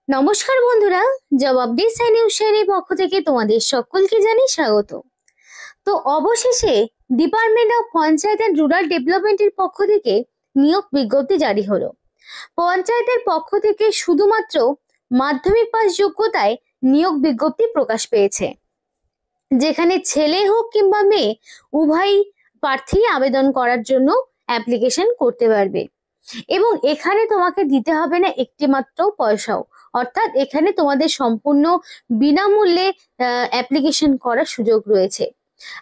নমস্কার বন্ধুরা, job update নিউজের পক্ষ থেকে তোমাদের সকলকে জানাই স্বাগত। তো অবশেষে department of panchayat and rural ডেভেলপমেন্টের পক্ষ থেকে নিয়োগ বিজ্ঞপ্তি জারি হলো। পঞ্চায়েতের পক্ষ থেকে শুধুমাত্র মাধ্যমিক পাস যোগ্যতায় নিয়োগ বিজ্ঞপ্তি প্রকাশ পেয়েছে, যেখানে ছেলে হোক কিংবা মেয়ে উভয় প্রার্থী আবেদন করার জন্য অ্যাপ্লিকেশন করতে পারবে এবং এখানে তোমাকে দিতে হবে না একটি মাত্র পয়সাও, অর্থাৎ এখানে তোমাদের সম্পূর্ণ বিনামূল্যে অ্যাপ্লিকেশন করার সুযোগ রয়েছে।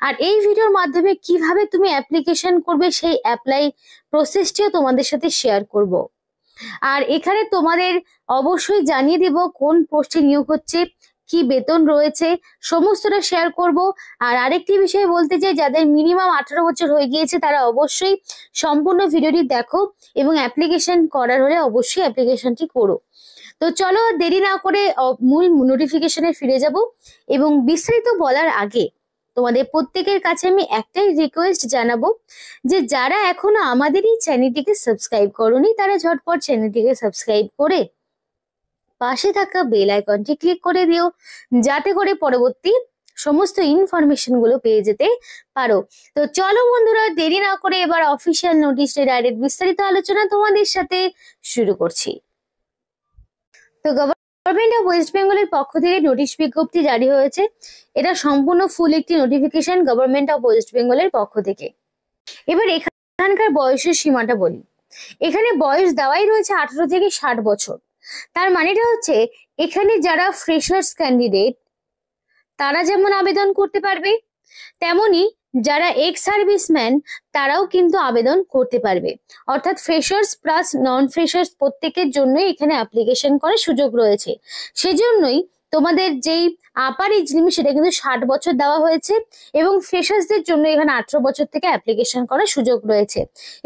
আর এই ভিডিওর মাধ্যমে কিভাবে তুমি অ্যাপ্লিকেশন করবে সেই অ্যাপ্লাই প্রসেসটিও তোমাদের সাথে শেয়ার করব। আর এখানে তোমাদের অবশ্যই জানিয়ে দেব কোন পোস্টে নিয়োগ হচ্ছে, কি বেতন রয়েছে, সমস্তটা শেয়ার করব। আর আরেকটি বিষয় বলতে চাই, যাদের মিনিমাম 18 বছর হয়ে গিয়েছে তারা অবশ্যই সম্পূর্ণ ভিডিওটি দেখো এবং অ্যাপ্লিকেশন করার হলে অবশ্যই অ্যাপ্লিকেশনটি করো। তো চলো দেরি না করে মূল নোটিফিকেশনে ফিরে যাব এবং বিস্তারিত বলার আগে তোমাদের প্রত্যেকের কাছে আমি একটাই রিকোয়েস্ট জানাবো যে যারা এখনো আমাদের এই চ্যানেলটিকে সাবস্ক্রাইব করোনি তারা ঝটপট চ্যানেলটিকে সাবস্ক্রাইব করে পাশে থাকা বেল আইকনটি ক্লিক করে দিও, যাতে করে পরবর্তী সমস্ত ইনফরমেশন গুলো পেয়ে যেতে পারো। তো চলো বন্ধুরা দেরি না করে এবার অফিসিয়াল নোটিশে ডাইরেক্ট বিস্তারিত আলোচনা তোমাদের সাথে শুরু করছি। তো গভর্নমেন্ট অফ ওয়েস্ট বেঙ্গলের পক্ষ থেকে নোটিশ বিজ্ঞপ্তি জারি হয়েছে। এটা সম্পূর্ণ ফুল একটি নোটিফিকেশন গভর্নমেন্ট অফ ওয়েস্ট বেঙ্গলের পক্ষ থেকে। এবার এখানকার বয়সের সীমাটা বলি। এখানে বয়স দেওয়াই রয়েছে 18 থেকে 60 বছর। তার মানেটা হচ্ছে এখানে যারা ফ্রেশার্স ক্যান্ডিডেট তারা যেমন আবেদন করতে পারবে, তেমনি যারা এক্স সার্ভিসম্যান তারাও কিন্তু আবেদন করতে পারবে। অর্থাৎ ফ্রেশার্স প্লাস নন ফ্রেশার্স প্রত্যেকের জন্যই এখানে অ্যাপ্লিকেশন করার সুযোগ রয়েছে। সেজন্যই তোমাদের যেই আপার এজ লিমিট সেটা কিন্তু 60 বছর দেওয়া হয়েছে এবং ফ্রেশার্সদের জন্য এখানে 18 বছর থেকে অ্যাপ্লিকেশন করার সুযোগ রয়েছে।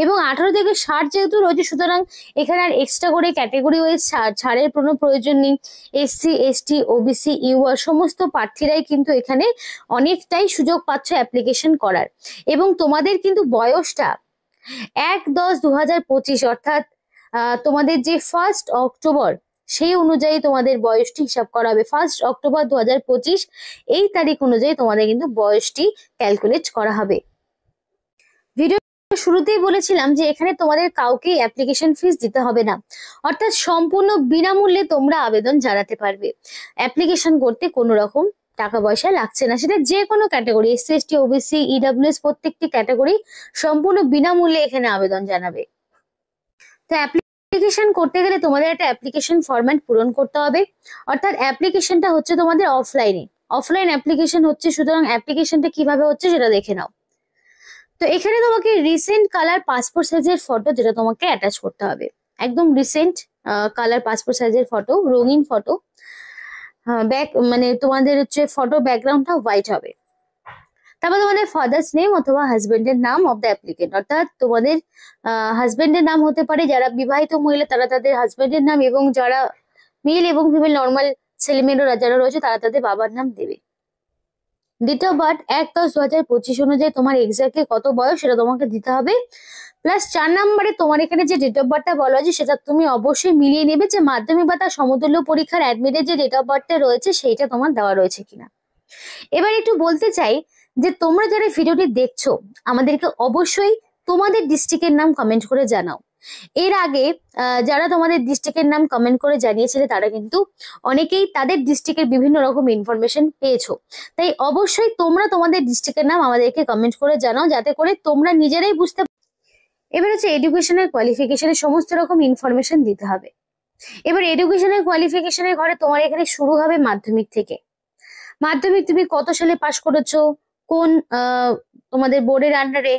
এবং 18 থেকে 60 যেহেতু রয়েছে, সুতরাং এখানে আর এক্সট্রা করে ক্যাটেগরি ওয়াইজ ছাড়ের কোনো প্রয়োজন নেই। এসসি, এসটি, ওবিসি, ইউআর সমস্ত প্রার্থীরাই কিন্তু এখানে অনেকটাই সুযোগ পাচ্ছ অ্যাপ্লিকেশন করার। এবং তোমাদের কিন্তু বয়সটা 1/10/2025 অর্থাৎ তোমাদের যে 1 অক্টোবর সেই অনুযায়ী তোমাদের বয়সটি হিসাব করা হবে। 1 অক্টোবর 2025 এই তারিখ অনুযায়ী তোমাদের কিন্তু বয়সটি ক্যালকুলেট করা হবে। ভিডিও শুরুতেই বলেছিলাম যে এখানে তোমাদের কাউকে অ্যাপ্লিকেশন ফিস দিতে হবে না, অর্থাৎ সম্পূর্ণ বিনামূল্যে তোমরা আবেদন জানাতে পারবে। অ্যাপ্লিকেশন করতে কোনো রকম টাকা পয়সা লাগছে না, সেটা যে কোনো category SC, ST, OBC, EWS প্রত্যেকটি ক্যাটাগরি সম্পূর্ণ বিনামূল্যে এখানে আবেদন জানাবে। তো অ্যাপ্লিকেশন করতে গেলে তোমাদের একটা অ্যাপ্লিকেশন ফরম্যাট পূরণ করতে হবে, অর্থাৎ অ্যাপ্লিকেশনটা হচ্ছে তোমাদের অফলাইন অ্যাপ্লিকেশন হচ্ছে। সুতরাং অ্যাপ্লিকেশনটা কিভাবে হচ্ছে সেটা দেখে নাও। তো এখানে তোমাকে রিসেন্ট কালার পাসপোর্ট সাইজের ফটো যেটা তোমাকে অ্যাটাচ করতে হবে, একদম রিসেন্ট কালার পাসপোর্ট সাইজের ফটো, রঙিন ফটো। ব্যাক মানে তোমাদের হচ্ছে ফটো ব্যাকগ্রাউন্ডটা হোয়াইট হবে। তারপর তোমাদের ফাদার্স নেম অথবা হাজবেন্ডের নাম অফ দ্য অ্যাপ্লিকেন্ট, অর্থাৎ তোমাদের হাজবেন্ডের নাম হতে পারে, যারা বিবাহিত মহিলা তারা তাদের হাজবেন্ডের নাম, এবং যারা মেল এবং ফিমেল নর্মাল ছেলেমেয়েরা যারা রয়েছে তারা তাদের বাবার নাম দেবে। ডেট অফ বার্থ 1/10/2025 অনুযায়ী তোমার এক্স্যাক্টলি কত বয়স সেটা তোমাকে দিতে হবে। প্লাস 4 নম্বরে তোমার এখানে যে ডেট অফ বার্থটা বলা হয়েছে সেটা তুমি অবশ্যই মিলিয়ে নেবে যে মাধ্যমিক বা তার সমতুল্য পরীক্ষার অ্যাডমিটের যে ডেট অফ বার্থটা রয়েছে সেইটা তোমার দেওয়া রয়েছে কিনা। এবার একটু বলতে চাই যে তোমরা যারা ভিডিওটি দেখছো আমাদেরকে অবশ্যই তোমাদের ডিস্ট্রিক্টের নাম কমেন্ট করে জানাও। এর আগে যারা তোমাদের ডিস্ট্রিক্টের নাম কমেন্ট করে জানিয়েছিলে তারা কিন্তু অনেকেই তাদের ডিস্ট্রিক্টের বিভিন্ন রকম ইনফরমেশন পেয়েছো। তাই অবশ্যই তোমরা তোমাদের ডিস্ট্রিক্টের নাম আমাদেরকে কমেন্ট করে জানাও, যাতে করে তোমরা নিজেরাই বুঝতে। এবার হচ্ছে এডুকেশনের কোয়ালিফিকেশনের সমস্ত রকম ইনফরমেশন দিতে হবে। এবার এডুকেশনের কোয়ালিফিকেশনের ঘরে তোমার এখানে শুরু হবে মাধ্যমিক থেকে। মাধ্যমিক তুমি কত সালে পাশ করেছো, কোন তোমাদের বোর্ডের আন্ডারে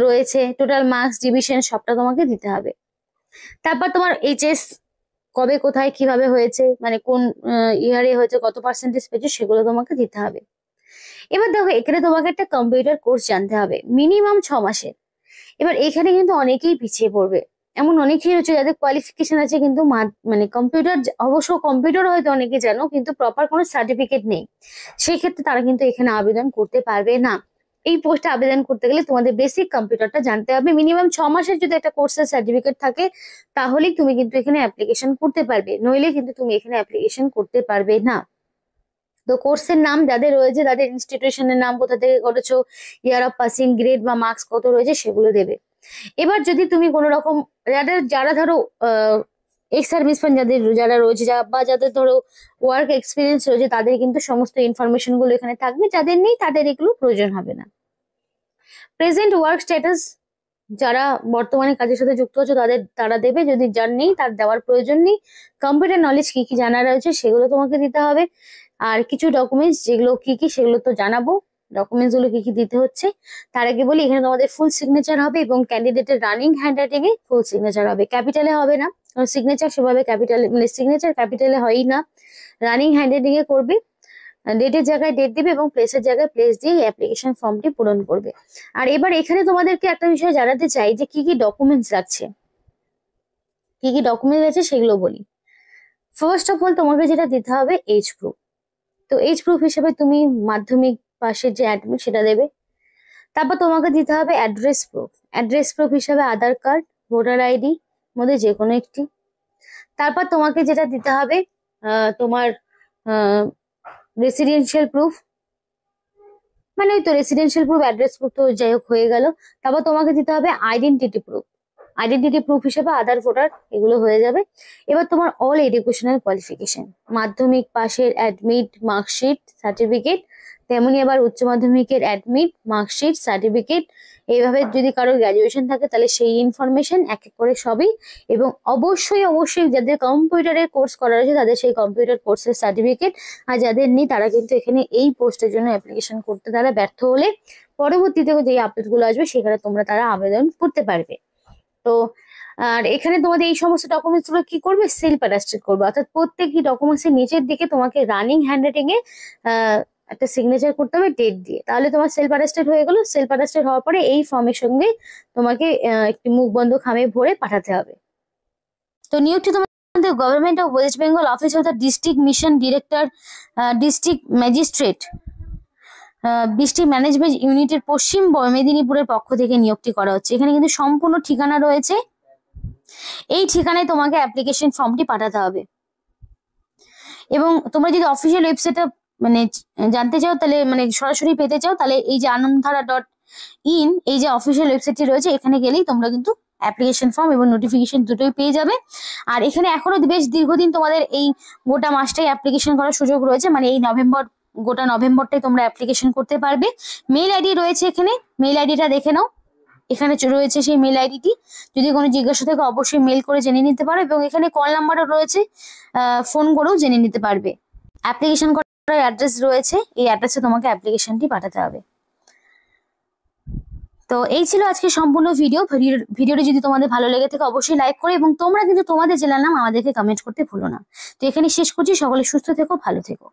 রয়েছে, টোটাল মার্কস, ডিভিশন সবটা তোমাকে দিতে হবে। তারপর তোমার এইচএস কবে কোথায় কিভাবে হয়েছে, মানে কোন ইয়ারে হয়েছে, কত পার্সেন্টেজ পেয়েছো সেগুলো তোমাকে দিতে হবে। এবার দেখো এখানে তোমাকে একটা কম্পিউটার কোর্স জানতে হবে মিনিমাম 6 মাসের। এবার এখানে কিন্তু অনেকেই পিছিয়ে পড়বে, এমন অনেকেই হচ্ছে যাদের কোয়ালিফিকেশন আছে কিন্তু মানে কম্পিউটার, অবশ্য কম্পিউটার হয়তো অনেকে জানো কিন্তু প্রপার কোনো সার্টিফিকেট নেই, সেই ক্ষেত্রে তারা কিন্তু এখানে আবেদন করতে পারবে না। এই পোস্টে আবেদন করতে গেলে তোমাদের বেসিক কম্পিউটারটা জানতে হবে। মিনিমাম 6 মাসের যদি একটা কোর্সের সার্টিফিকেট থাকে তাহলেই তুমি কিন্তু এখানে অ্যাপ্লিকেশন করতে পারবে, নইলে কিন্তু তুমি এখানে অ্যাপ্লিকেশন করতে পারবে না। তো কোর্সের নাম যাদের রয়েছে তাদের ইনস্টিটিউশনের নাম, কোথা থেকে করেছো, ইয়ার অফ পাসিং, গ্রেড বা মার্কস কত রয়েছে সেগুলো দেবে। এবার যদি তুমি কোনো রকম যারা ধরো এক্স সার্ভিসম্যান যারা রয়েছে বা যাদের ধরো ওয়ার্ক এক্সপিরিয়েন্স রয়েছে তাদের কিন্তু সমস্ত ইনফরমেশন গুলো এখানে থাকবে, যাদের নেই তাদের এগুলো প্রয়োজন হবে না। প্রেজেন্ট ওয়ার্ক স্ট্যাটাস, যারা বর্তমানে কাজের সাথে যুক্ত হচ্ছে তারা দেবে, যদি যার নেই তার দেওয়ার প্রয়োজন নেই। কম্পিউটার নলেজ কি কি জানা রয়েছে সেগুলো তোমাকে দিতে হবে। আর কিছু ডকুমেন্টস যেগুলো কি সেগুলো তো জানাবো, ডকুমেন্টস গুলো কি দিতে হচ্ছে। তার আগে বলি এখানে তোমাদের ফুল সিগনেচার হবে এবং ক্যান্ডিডেটের রানিং হ্যান্ডরাইটিং এ ফুল সিগনেচার হবে, ক্যাপিটালে হবে না, কারণ সিগনেচার সেভাবে ক্যাপিটালে মানে সিগনেচার ক্যাপিটালে হয়ই না। রানিং হ্যান্ডরাইটিং এ করবে, ডেটের জায়গায় ডেট দিবে এবং প্লেসের জায়গায় প্লেস দিয়ে অ্যাপ্লিকেশন ফর্মটি পূরণ করবে। আর এবার এখানে তোমাদেরকে একটা বিষয় জানাতে চাই যে কি কি ডকুমেন্টস লাগছে, কি কি ডকুমেন্টস আছে সেগুলো বলি। ফার্স্ট অফ অল তোমাকে যেটা দিতে হবে এজ প্রুফ। তো এজ প্রুফ হিসেবে তুমি মাধ্যমিক পাশের যে অ্যাডমিট সেটা দেবে। তারপর তোমাকে দিতে হবে অ্যাড্রেস প্রুফ। অ্যাড্রেস প্রুফ হিসেবে আধার কার্ড, ভোটার আইডি মধ্যে যে কোনো একটি। তারপর তোমাকে যেটা দিতে হবে তোমার রেসিডেন্সিয়াল প্রুফ, মানে ওই তো রেসিডেন্সিয়াল প্রুফ, অ্যাড্রেস প্রুফ তো যাই হোক হয়ে গেল। তারপর তোমাকে দিতে হবে আইডেন্টিটি প্রুফ। আইডেন্টিটি প্রুফ হিসেবে আধার, ভোটার এগুলো হয়ে যাবে। এবার তোমার অল এডুকেশনাল কোয়ালিফিকেশন, মাধ্যমিক পাশের অ্যাডমিট, মার্কশিট, সার্টিফিকেট, তেমনি আবার উচ্চ মাধ্যমিকের অ্যাডমিট, মার্কশিট, সার্টিফিকেট, এইভাবে যদি কারোর গ্র্যাজুয়েশন থাকে তাহলে সেই ইনফরমেশন এক এক করে সবই। এবং অবশ্যই অবশ্যই যাদের কম্পিউটারের কোর্স করা রয়েছে তাদের সেই কম্পিউটার কোর্সের সার্টিফিকেট। আর যাদের নেই তারা কিন্তু এখানে এই পোস্টের জন্য অ্যাপ্লিকেশন করতে তারা ব্যর্থ হলে পরবর্তীতে যে আপডেট গুলো আসবে সেখানে তারা আবেদন করতে পারবে। তো আর এখানে তোমাদের এই সমস্ত ডকুমেন্টস গুলো কি করবে, সেলফ অ্যাটাস্টেড করবে, অর্থাৎ প্রত্যেকটি ডকুমেন্টস এর নিচের দিকে তোমাকে রানিং হ্যান্ডরাইটিং এ একটা সিগনেচার করতে হবে ডেট দিয়ে, তাহলে তোমার সেলফ অ্যাটাস্টেড হয়ে গেল। সেলফ অ্যাটাস্টেড হওয়ার পরে এই ফর্মের সঙ্গে তোমাকে একটি মুখ বন্ধ খামে ভরে পাঠাতে হবে। তো নিয়োগটি তোমাদের government of West Bengal office of the district mission director, district magistrate, district management ইউনিটের পশ্চিম মেদিনীপুরের পক্ষ থেকে নিয়োগটি করা হচ্ছে। এখানে কিন্তু সম্পূর্ণ ঠিকানা রয়েছে, এই ঠিকানায় তোমাকে অ্যাপ্লিকেশন ফর্মটি পাঠাতে হবে। এবং তোমরা যদি অফিসিয়াল ওয়েবসাইটটা মানে জানতে চাও তাহলে মানে সরাসরি পেতে চাও তাহলে এই যে anandhara.in এই যে অফিসিয়াল ওয়েবসাইটটি রয়েছে এখানে গেলেই তোমরা কিন্তু অ্যাপ্লিকেশন ফর্ম এবং নোটিফিকেশন দুটোই পেয়ে যাবে। আর এখানে এখনো বেশ দীর্ঘদিন তোমাদের এই গোটা মাসটাই অ্যাপ্লিকেশন করার সুযোগ রয়েছে, মানে এই গোটা নভেম্বরটাই তোমরা অ্যাপ্লিকেশন করতে পারবে। মেইল আইডি রয়েছে এখানে, মেইল আইডিটা দেখে নাও, এখানে রয়েছে সেই মেইল আইডিটি। যদি কোনো জিজ্ঞাসা থাকে অবশ্যই মেইল করে জেনে নিতে পারো এবং এখানে কল নাম্বারও রয়েছে, ফোন করেও জেনে নিতে পারবে। অ্যাপ্লিকেশন করার অ্যাড্রেস রয়েছে, এই অ্যাড্রেসে তোমাকে অ্যাপ্লিকেশনটি পাঠাতে হবে। তো এই ছিল আজকে সম্পূর্ণ ভিডিওটি যদি তোমাদের ভালো লেগে থাকে অবশ্যই লাইক করো এবং তোমরা কিন্তু তোমাদের জেলার নাম আমাদেরকে কমেন্ট করতে ভুলো না। তো এখানে শেষ করছি, সকলে সুস্থ থেকো, ভালো থেকো।